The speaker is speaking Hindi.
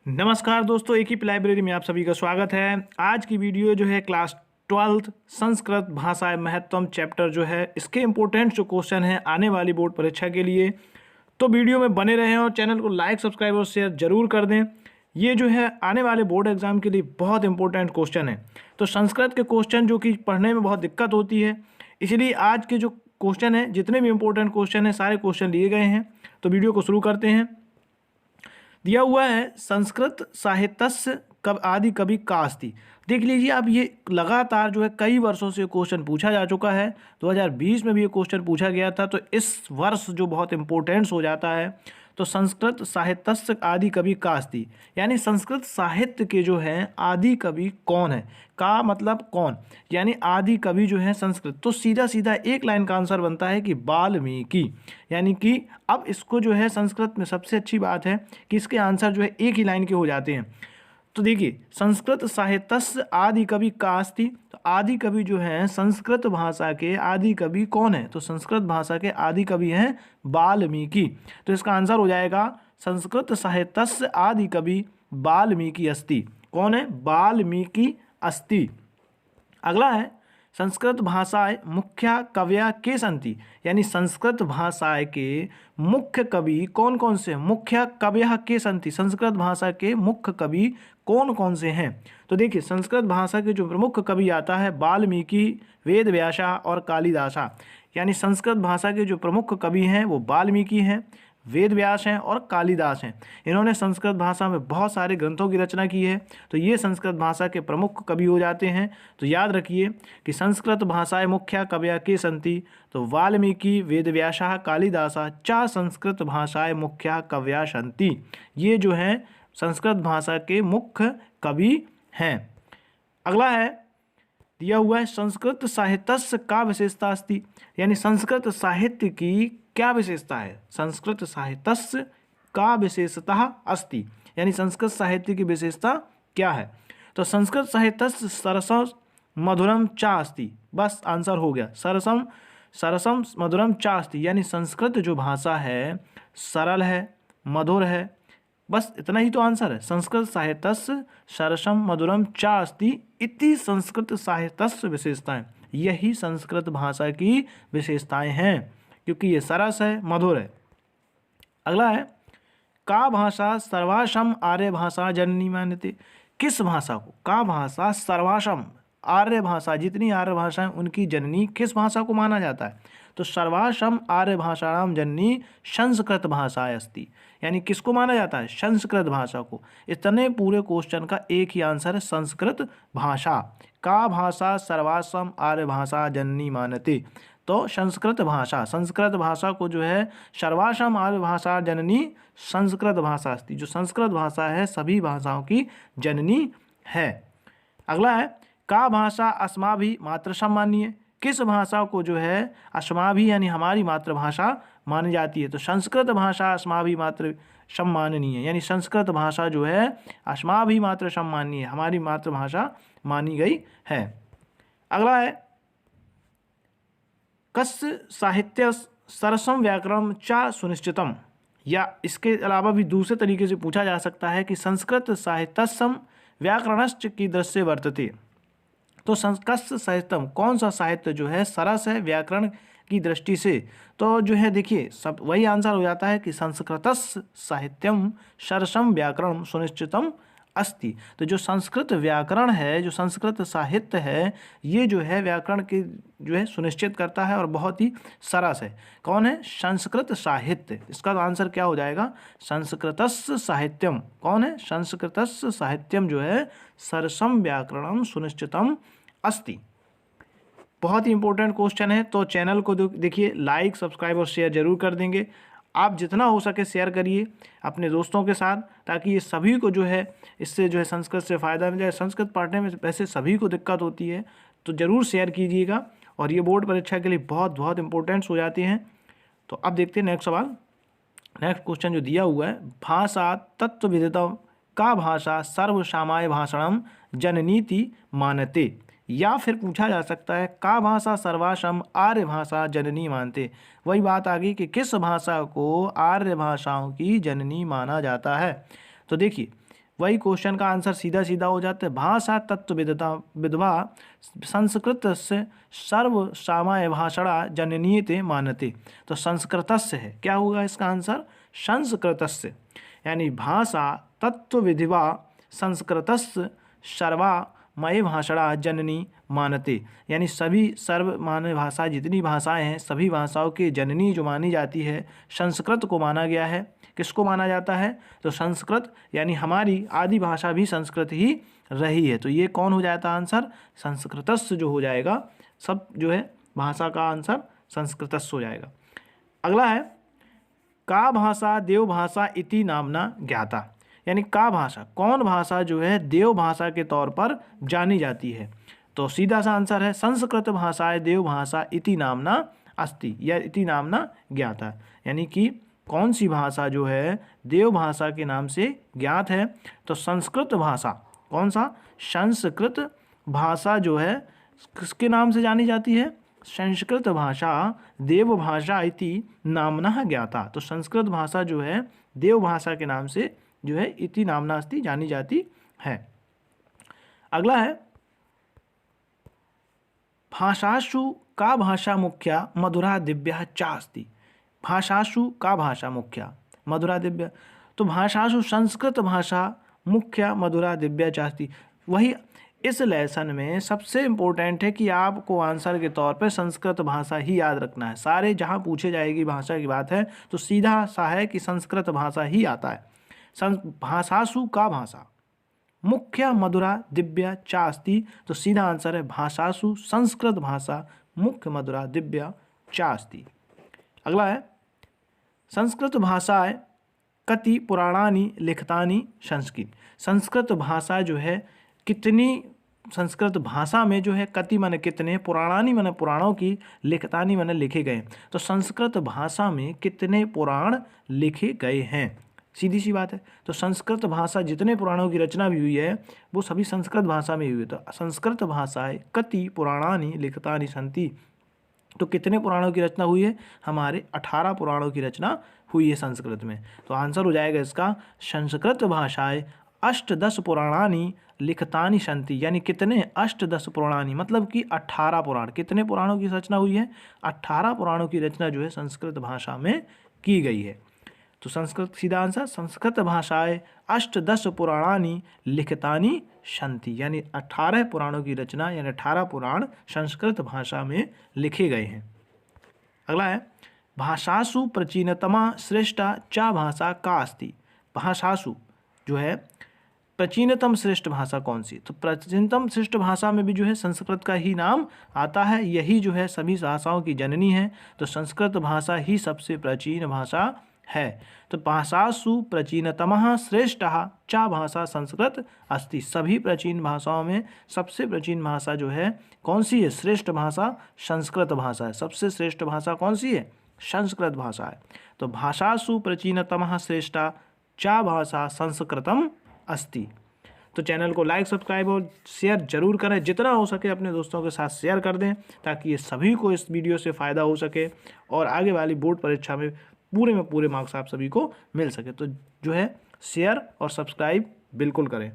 नमस्कार दोस्तों, एक ही लाइब्रेरी में आप सभी का स्वागत है। आज की वीडियो जो है क्लास 12th संस्कृत भाषा महत्वम चैप्टर जो है इसके इम्पोर्टेंट जो क्वेश्चन है आने वाली बोर्ड परीक्षा के लिए, तो वीडियो में बने रहें और चैनल को लाइक सब्सक्राइब और शेयर जरूर कर दें। ये जो है आने वाले बोर्ड एग्जाम के लिए बहुत इंपॉर्टेंट क्वेश्चन है। तो संस्कृत के क्वेश्चन जो कि पढ़ने में बहुत दिक्कत होती है, इसलिए आज के जो क्वेश्चन है, जितने भी इंपॉर्टेंट क्वेश्चन है, सारे क्वेश्चन लिए गए हैं। तो वीडियो को शुरू करते हैं। दिया हुआ है संस्कृत साहित्यस्य कब आदि कवि का अस्ति। देख लीजिए आप, ये लगातार जो है कई वर्षों से क्वेश्चन पूछा जा चुका है। 2020 में भी ये क्वेश्चन पूछा गया था, तो इस वर्ष जो बहुत इंपॉर्टेंस हो जाता है। तो संस्कृत साहित्यस्य आदि कवि का अस्ति, यानी संस्कृत साहित्य के जो है आदि कवि कौन है। का मतलब कौन, यानी आदि कवि जो है संस्कृत। तो सीधा सीधा एक लाइन का आंसर बनता है कि वाल्मीकि। यानी कि अब इसको जो है संस्कृत में सबसे अच्छी बात है कि इसके आंसर जो है एक ही लाइन के हो जाते हैं। तो देखिए, संस्कृत साहित्यस्य आदि कवि का अस्ति। तो आदि कवि जो है संस्कृत भाषा के आदि कवि कौन है, तो संस्कृत भाषा के आदि कवि हैं वाल्मीकि। तो इसका आंसर हो जाएगा संस्कृत साहित्यस्य आदि कवि वाल्मीकि अस्ति। कौन है, वाल्मीकि अस्ति। अगला है संस्कृत भाषाएं मुख्य कवया के संति, यानी संस्कृत भाषा के मुख्य कवि कौन कौन से, मुख्य कवय के संति, संस्कृत भाषा के मुख्य कवि कौन कौन से हैं। तो देखिए, संस्कृत भाषा के जो प्रमुख कवि आता है वाल्मीकि, वेद व्यासा और कालिदासा। यानी संस्कृत भाषा के जो प्रमुख कवि हैं वो वाल्मीकि हैं, वेद व्यास हैं और कालिदास हैं। इन्होंने संस्कृत भाषा में बहुत सारे ग्रंथों की रचना की है। तो ये संस्कृत भाषा के प्रमुख कवि हो जाते हैं। तो याद रखिए कि संस्कृत भाषाएं मुख्य कवया के संति। तो वाल्मीकि, वेद व्यासा, कालिदासा चा संस्कृत भाषाएं मुख्य कवया संति। ये जो हैं संस्कृत भाषा के मुख्य कवि हैं। अगला है दिया हुआ है संस्कृत साहित्यस्य का विशेषता अस्ति, यानी संस्कृत साहित्य की क्या विशेषता है। संस्कृत साहित्यस्य का विशेषता अस्ति, यानी संस्कृत साहित्य की विशेषता क्या है। तो संस्कृत साहित्यस्य सरसम मधुरम चा अस्ति। बस आंसर हो गया, सरसम सरसम मधुरम चा अस्ति, यानी संस्कृत जो भाषा है सरल है, मधुर है। बस इतना ही तो आंसर है। संस्कृत साहित्यस्य सरसम मधुरम चा अस्ति इति संस्कृत साहित्यस्य विशेषताएं। यही संस्कृत भाषा की विशेषताएं हैं, क्योंकि ये सरस है, मधुर है। अगला है का भाषा सर्वासम आर्य भाषा जननी मान्यते। किस भाषा को, का भाषा सर्वासम आर्य भाषा, जितनी आर्य भाषाएं उनकी जननी किस भाषा को माना जाता है। तो सर्वासम आर्य भाषाणाम जननी संस्कृत भाषा अस्ति, यानी किसको माना जाता है, संस्कृत भाषा को। इतने पूरे क्वेश्चन का एक ही आंसर है, संस्कृत भाषा। का भाषा सर्वासम आर्य भाषा जननी मानते। तो संस्कृत भाषा, संस्कृत भाषा को जो है सर्वासम आर्य भाषा जननी संस्कृत भाषा अस्ति। जो संस्कृत भाषा है सभी भाषाओं की जननी है। अगला है का भाषा अस्माभि मातृसम्मानीय। किस भाषा को जो है अस्माभि यानी हमारी मातृभाषा मानी जाती है। तो संस्कृत भाषा अस्माभि मातृ सम्माननीय, यानी संस्कृत भाषा जो है अस्माभि मातृ सम्माननीय, हमारी मातृभाषा मानी गई है। अगला है कस्य साहित्य सरसम व्याकरण चा सुनिश्चितम, या इसके अलावा भी दूसरे तरीके से पूछा जा सकता है कि संस्कृत साहित्यसम व्याकरणश्च की दृश्य वर्तते। तो कस्य साहित्यम, कौन सा साहित्य जो है सरस है व्याकरण की दृष्टि से। तो जो है देखिए, सब वही आंसर हो जाता है कि संस्कृतस्य साहित्यम सरसम व्याकरण सुनिश्चितम अस्ति। तो जो संस्कृत व्याकरण है, जो संस्कृत साहित्य है, ये जो है व्याकरण के जो है सुनिश्चित करता है और बहुत ही सरस है। कौन है, संस्कृत साहित्य। इसका आंसर क्या हो जाएगा, संस्कृतस्य साहित्यम। कौन है, संस्कृतस्य साहित्यम जो है सरसम व्याकरणम सुनिश्चितम अस्ति। बहुत ही इंपॉर्टेंट क्वेश्चन है। तो चैनल को देखिए, लाइक सब्सक्राइब और शेयर जरूर कर देंगे। आप जितना हो सके शेयर करिए अपने दोस्तों के साथ, ताकि ये सभी को जो है इससे जो है संस्कृत से फ़ायदा मिल जाए। संस्कृत पढ़ने में वैसे सभी को दिक्कत होती है, तो ज़रूर शेयर कीजिएगा। और ये बोर्ड परीक्षा के लिए बहुत बहुत इंपॉर्टेंट्स हो जाती हैं। तो अब देखते हैं नेक्स्ट सवाल। नेक्स्ट क्वेश्चन जो दिया हुआ है, भाषा तत्वविदितम का भाषा सर्वसामान्य भाषणम जननीति मानते। या फिर पूछा जा सकता है का भाषा सर्वासम आर्य भाषा जननी मानते। वही बात आ गई कि किस भाषा को आर्य भाषाओं की जननी माना जाता है। तो देखिए वही क्वेश्चन का आंसर सीधा सीधा हो जाता है। भाषा तत्व विद्वा संस्कृत से सर्व सामाय भाषणा जननीयते मानते। तो संस्कृतस्य है, क्या होगा इसका आंसर? संस्कृतस्य, यानी भाषा तत्व विधिवा संस्कृतस्य सर्वामय भाषणा जननी मानते, यानी सभी सर्वमान्य भाषा जितनी भाषाएं हैं सभी भाषाओं की जननी जो मानी जाती है संस्कृत को माना गया है। किसको माना जाता है? तो संस्कृत, यानी हमारी आदि भाषा भी संस्कृत ही रही है। तो ये कौन हो जाता है आंसर? संस्कृतस्य जो हो जाएगा, सब जो है भाषा का आंसर संस्कृतस्य हो जाएगा। अगला है का भाषा देव भाषा इति नामना ज्ञाता, यानी का भाषा, कौन भाषा जो है देव भाषा के तौर पर जानी जाती है? तो सीधा सा आंसर है संस्कृत भाषाए देव भाषा इति नामना अस्ति या इति नामना ज्ञाता, यानी कि कौन सी भाषा जो है देव भाषा के नाम से ज्ञात है? तो संस्कृत भाषा, कौन सा? संस्कृत भाषा जो है किसके नाम से जानी जाती है? संस्कृत भाषा देव भाषा इति नामना ज्ञाता। तो संस्कृत भाषा जो है देव भाषा के नाम से जो है इति नामना अस्ति जानी जाती है। अगला है भाषासु का भाषा मुख्या मधुरा दिव्या चा अस्ति। भाषासु का भाषा मुख्या मधुरा दिव्या, तो भाषासु संस्कृत भाषा मुख्या मधुरा दिव्या चा अस्ति। वही इस लेसन में सबसे इम्पोर्टेंट है कि आपको आंसर के तौर पे संस्कृत भाषा ही याद रखना है। सारे जहाँ पूछे जाएगी भाषा की बात है तो सीधा सा है कि संस्कृत भाषा ही आता है। भाषासु का भाषा मुख्य मधुरा दिव्या चा अस्ति, तो सीधा आंसर है भाषासु संस्कृत भाषा मुख्य मधुरा दिव्या चा अस्ति। अगला है संस्कृत भाषाएं कति पुराणानि लिखतानि संस्कृत। संस्कृत भाषा जो है कितनी, संस्कृत भाषा में जो है कति माने कितने, पुराणानि माने पुराणों की, लिखतानि माने लिखे गए। तो संस्कृत भाषा में कितने पुराण लिखे गए हैं? सीधी सी बात है। तो संस्कृत भाषा जितने पुराणों की रचना भी हुई है वो सभी संस्कृत भाषा में हुई है। तो संस्कृत भाषाएं कति पुराणानि लिखतानि सन्ति, तो कितने पुराणों की रचना हुई है? हमारे 18 पुराणों की रचना हुई है संस्कृत में। तो आंसर हो जाएगा इसका संस्कृत भाषाएं अष्टदश पुराणानि लिखतानि सन्ति, यानी कितने? अष्टदश पुराणानि, मतलब कि 18 पुराण। कितने पुराणों की रचना हुई है? 18 पुराणों की रचना जो है संस्कृत भाषा में की गई है। तो संस्कृत, सीधा आंसर संस्कृत भाषाएं अष्टदश पुराणानि लिखतानि सन्ति, यानी 18 पुराणों की रचना, यानी 18 पुराण संस्कृत भाषा में लिखे गए हैं। अगला है भाषासु प्राचीनतमा श्रेष्ठा चा भाषा का अस्ति। भाषासु जो है प्राचीनतम श्रेष्ठ भाषा कौन सी? तो प्राचीनतम श्रेष्ठ भाषा में भी जो है संस्कृत का ही नाम आता है। यही जो है सभी भाषाओं की जननी है। तो संस्कृत भाषा ही सबसे प्राचीन भाषा है। तो भाषासु प्राचीनतमः श्रेष्ठः चा भाषा संस्कृत अस्ति। सभी प्राचीन भाषाओं में सबसे प्राचीन भाषा जो है कौन सी है? श्रेष्ठ भाषा संस्कृत भाषा है। सबसे श्रेष्ठ भाषा कौन सी है? संस्कृत भाषा है। तो भाषासु प्राचीनतमः श्रेष्ठा चा भाषा संस्कृतम अस्ति। तो चैनल को लाइक, सब्सक्राइब और शेयर जरूर करें। जितना हो सके अपने दोस्तों के साथ शेयर कर दें ताकि ये सभी को इस वीडियो से फ़ायदा हो सके और आगे वाली बोर्ड परीक्षा में पूरे मार्क्स आप सभी को मिल सके। तो जो है शेयर और सब्सक्राइब बिल्कुल करें।